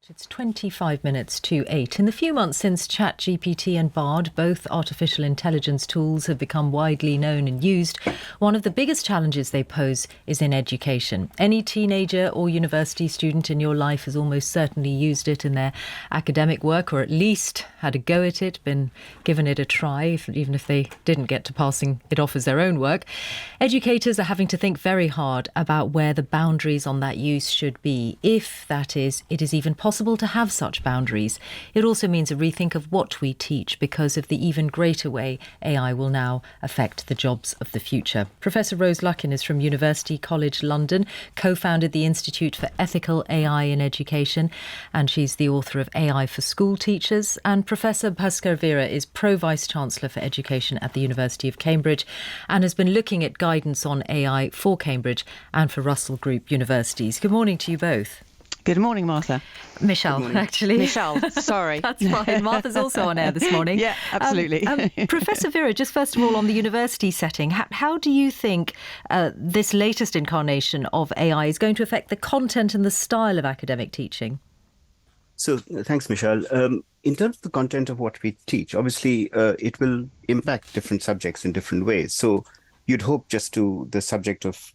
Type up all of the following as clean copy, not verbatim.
It's 25 minutes to 8. In the few months since ChatGPT and Bard, both artificial intelligence tools, have become widely known and used, one of the biggest challenges they pose is in education. Any teenager or university student in your life has almost certainly used it in their academic work, or at least had a go at it, been given it a try, even if they didn't get to passing it off as their own work. Educators are having to think very hard about where the boundaries on that use should be, if, that is, it is even possible to have such boundaries. It also means a rethink of what we teach because of the even greater way AI will now affect the jobs of the future. Professor Rose Luckin is from University College London, co-founded the Institute for Ethical AI in Education, and she's the author of AI for School Teachers. And Professor Bhaskar Veera is Pro-Vice-Chancellor for Education at the University of Cambridge and has been looking at guidance on AI for Cambridge and for Russell Group universities. Good morning to you both. Good morning, Martha. Michelle, actually. Michelle, sorry. That's fine. Martha's also on air this morning. Yeah, absolutely. Professor Veera, just first of all, on the university setting, how do you think this latest incarnation of AI is going to affect the content and the style of academic teaching? So thanks, Michelle. In terms of the content of what we teach, obviously, it will impact different subjects in different ways. So you'd hope, just to the subject of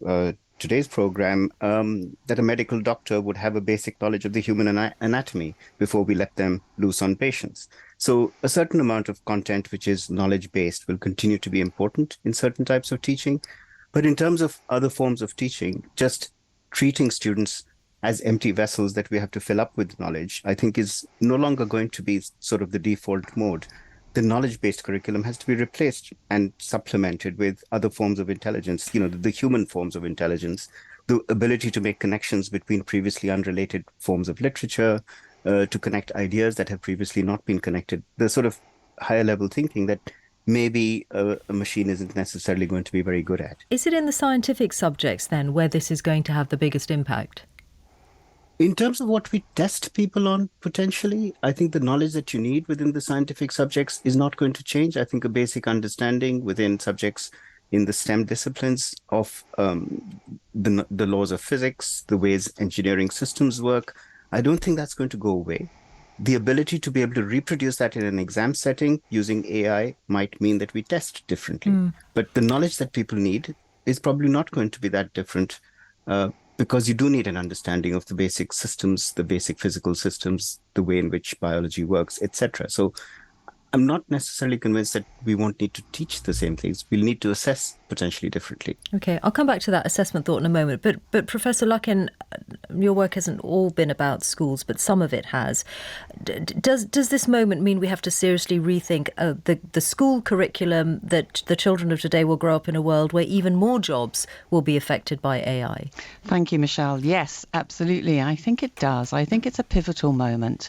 today's program, that a medical doctor would have a basic knowledge of the human anatomy before we let them loose on patients. So a certain amount of content which is knowledge-based will continue to be important in certain types of teaching. But in terms of other forms of teaching, just treating students as empty vessels that we have to fill up with knowledge, I think is no longer going to be sort of the default mode. The knowledge-based curriculum has to be replaced and supplemented with other forms of intelligence, the human forms of intelligence, the ability to make connections between previously unrelated forms of literature, to connect ideas that have previously not been connected, the sort of higher level thinking that maybe a machine isn't necessarily going to be very good at. Is it in the scientific subjects then where this is going to have the biggest impact? In terms of what we test people on, potentially, I think the knowledge that you need within the scientific subjects is not going to change. I think a basic understanding within subjects in the STEM disciplines of the laws of physics, the ways engineering systems work, I don't think that's going to go away. The ability to be able to reproduce that in an exam setting using AI might mean that we test differently. But the knowledge that people need is probably not going to be that different, because you do need an understanding of the basic systems, the basic physical systems, the way in which biology works, etc. So I'm not necessarily convinced that we won't need to teach the same things. We'll need to assess potentially differently. OK, I'll come back to that assessment thought in a moment. But Professor Luckin, your work hasn't all been about schools, but some of it has. Does this moment mean we have to seriously rethink the school curriculum, that the children of today will grow up in a world where even more jobs will be affected by AI? Thank you, Michelle. Yes, absolutely. I think it does. I think it's a pivotal moment.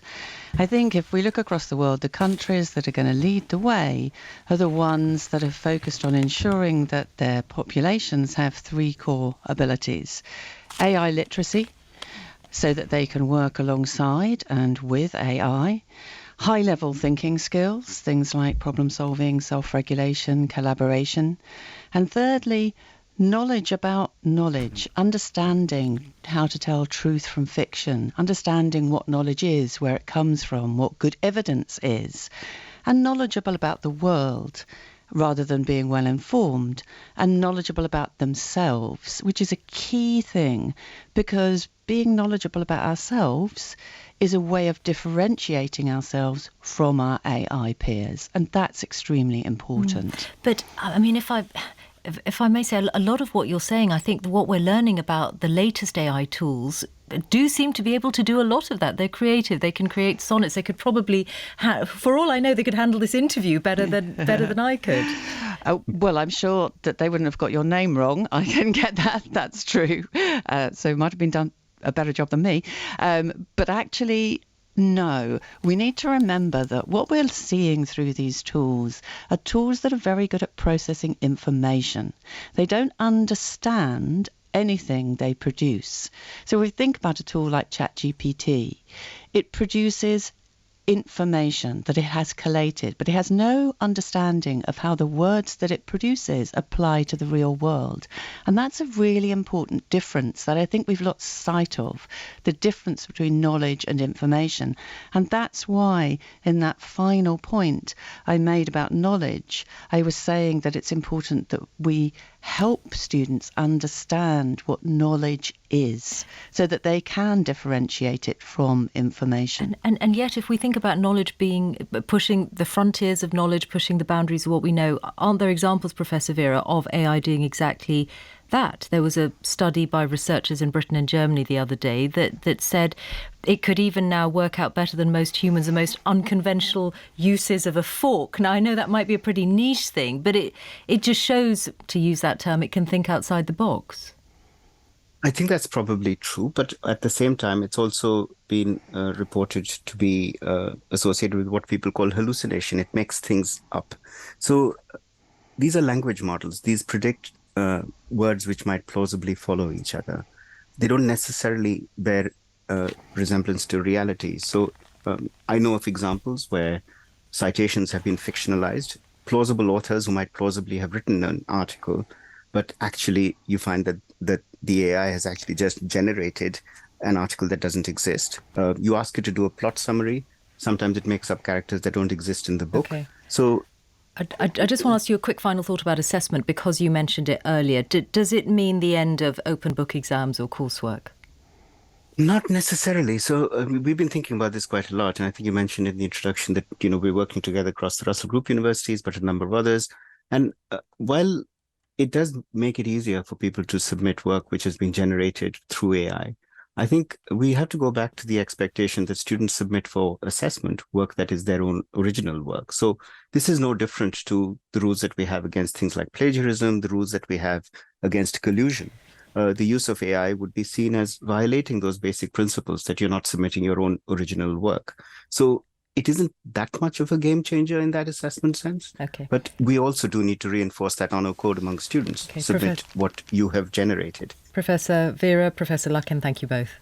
I think if we look across the world, the countries that are going to lead the way are the ones that have focused on ensuring that their populations have three core abilities. AI literacy, so that they can work alongside and with AI. High-level thinking skills, things like problem-solving, self-regulation, collaboration. And thirdly, knowledge about knowledge, understanding how to tell truth from fiction, understanding what knowledge is, where it comes from, what good evidence is, and knowledgeable about the world rather than being well informed, and knowledgeable about themselves, which is a key thing, because being knowledgeable about ourselves is a way of differentiating ourselves from our AI peers, and that's extremely important. But I mean, if I may say, a lot of what you're saying, I think what we're learning about the latest AI tools do seem to be able to do a lot of that. They're creative. They can create sonnets. They could probably, for all I know, they could handle this interview better than I could. Well, I'm sure that they wouldn't have got your name wrong. I can get that. That's true. So it might have been done a better job than me. But actually, no, we need to remember that what we're seeing through these tools are tools that are very good at processing information. They don't understand anything they produce. So if we think about a tool like ChatGPT, it produces information that it has collated, but it has no understanding of how the words that it produces apply to the real world. And that's a really important difference that I think we've lost sight of, the difference between knowledge and information. And that's why in that final point I made about knowledge, I was saying that it's important that we help students understand what knowledge is so that they can differentiate it from information. And yet, if we think about knowledge being pushing the frontiers of knowledge, pushing the boundaries of what we know, aren't there examples, Professor Vera, of AI doing exactly that? There was a study by researchers in Britain and Germany the other day that said it could even now work out better than most humans the most unconventional uses of a fork. Now, I know that might be a pretty niche thing, but it just shows, to use that term, it can think outside the box. I think that's probably true, but at the same time, it's also been reported to be associated with what people call hallucination. It makes things up. So these are language models. These predict words which might plausibly follow each other. They don't necessarily bear resemblance to reality. So I know of examples where citations have been fictionalized, plausible authors who might plausibly have written an article, but actually you find that the AI has actually just generated an article that doesn't exist. You ask it to do a plot summary. Sometimes it makes up characters that don't exist in the book. Okay. So I just want to ask you a quick final thought about assessment, because you mentioned it earlier. Does it mean the end of open book exams or coursework? not necessarily. So we've been thinking about this quite a lot. And I think you mentioned in the introduction that, we're working together across the Russell Group universities, but a number of others. And while it does make it easier for people to submit work which has been generated through AI, I think we have to go back to the expectation that students submit for assessment work that is their own original work. So this is no different to the rules that we have against things like plagiarism, the rules that we have against collusion. The use of AI would be seen as violating those basic principles that you're not submitting your own original work. So it isn't that much of a game changer in that assessment sense. Okay. But we also do need to reinforce that honor code among students. Okay, Submit what you have generated. Professor Vera, Professor Luckin, thank you both.